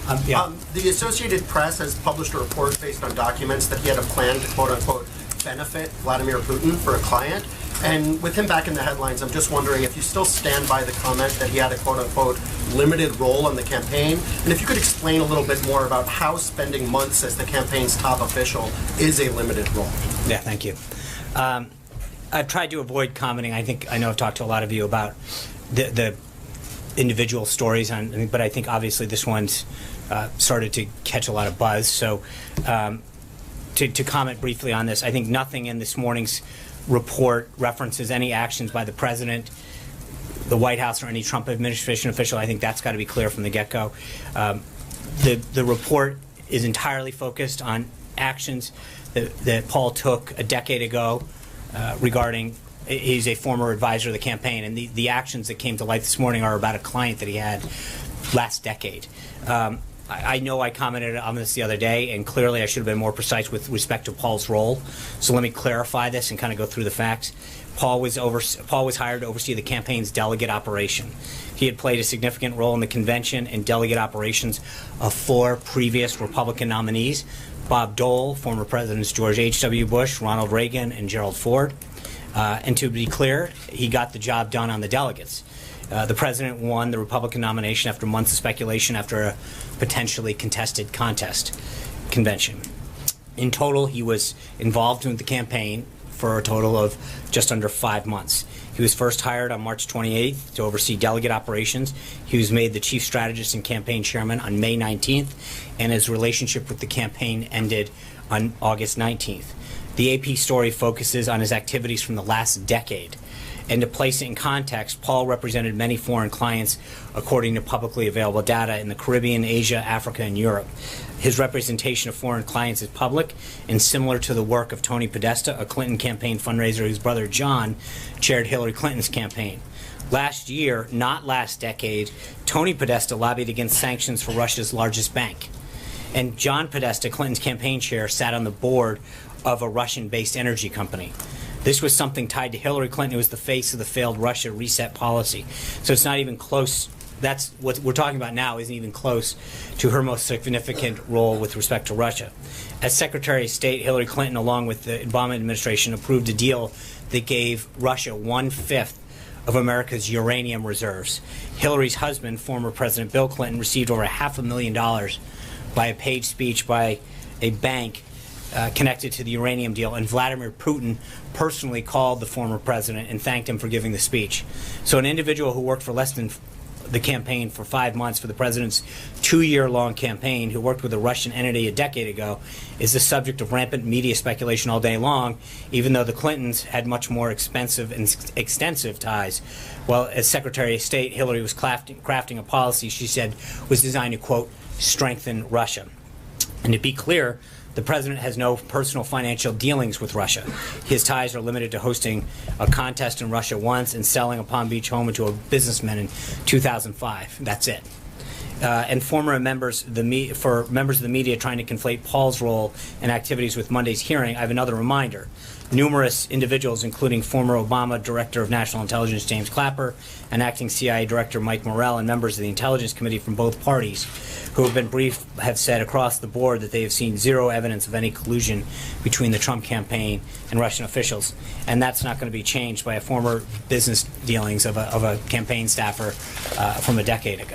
The Associated Press has published a report based on documents that he had a plan to quote-unquote benefit Vladimir Putin for a client. And with him back in the headlines, I'm just wondering if you still stand by the comment that he had a quote-unquote limited role in the campaign, and if you could explain a little bit more about how spending months as the campaign's top official is a limited role. Yeah, thank you. I've tried to avoid commenting. I know I've talked to a lot of you about the individual stories, but I think obviously this one's started to catch a lot of buzz. So to comment briefly on this, I think nothing in this morning's report references any actions by the president, the White House, or any Trump administration official. I think that's got to be clear from the get-go. The report is entirely focused on actions that Paul took a decade ago regarding. He's a former advisor of the campaign, and the actions that came to light this morning are about a client that he had last decade. I know I commented on this the other day, and clearly I should have been more precise with respect to Paul's role. So let me clarify this and kind of go through the facts. Paul was hired to oversee the campaign's delegate operation. He had played a significant role in the convention and delegate operations of 4 previous Republican nominees: Bob Dole, former Presidents George H.W. Bush, Ronald Reagan, and Gerald Ford. And to be clear, he got the job done on the delegates. The president won the Republican nomination after months of speculation after a potentially contested convention. In total, he was involved in the campaign for a total of just under 5 months. He was first hired on March 28th to oversee delegate operations. He was made the chief strategist and campaign chairman on May 19th, and his relationship with the campaign ended on August 19th. The AP story focuses on his activities from the last decade. And to place it in context, Paul represented many foreign clients, according to publicly available data, in the Caribbean, Asia, Africa, and Europe. His representation of foreign clients is public and similar to the work of Tony Podesta, a Clinton campaign fundraiser whose brother John chaired Hillary Clinton's campaign. Last year, not last decade, Tony Podesta lobbied against sanctions for Russia's largest bank. And John Podesta, Clinton's campaign chair, sat on the board of a Russian-based energy company. This was something tied to Hillary Clinton, who was the face of the failed Russia reset policy. So it's not even close. That's what we're talking about now isn't even close to her most significant role with respect to Russia. As Secretary of State, Hillary Clinton, along with the Obama administration, approved a deal that gave Russia 1/5 of America's uranium reserves. Hillary's husband, former President Bill Clinton, received over $500,000 by a paid speech by a bank connected to the uranium deal, and Vladimir Putin personally called the former president and thanked him for giving the speech. So an individual who worked for less than the campaign for 5 months for the president's 2-year-long campaign, who worked with a Russian entity a decade ago, is the subject of rampant media speculation all day long, even though the Clintons had much more expensive and extensive ties. Well, as Secretary of State, Hillary was crafting a policy she said was designed to, quote, strengthen Russia. And to be clear, the president has no personal financial dealings with Russia. His ties are limited to hosting a contest in Russia once and selling a Palm Beach home to a businessman in 2005. That's it. And members of the media trying to conflate Paul's role and activities with Monday's hearing, I have another reminder. Numerous individuals, including former Obama Director of National Intelligence James Clapper and acting CIA Director Mike Morrell, and members of the Intelligence Committee from both parties who have been briefed, have said across the board that they have seen zero evidence of any collusion between the Trump campaign and Russian officials. And that's not going to be changed by a former business dealings of a campaign staffer from a decade ago.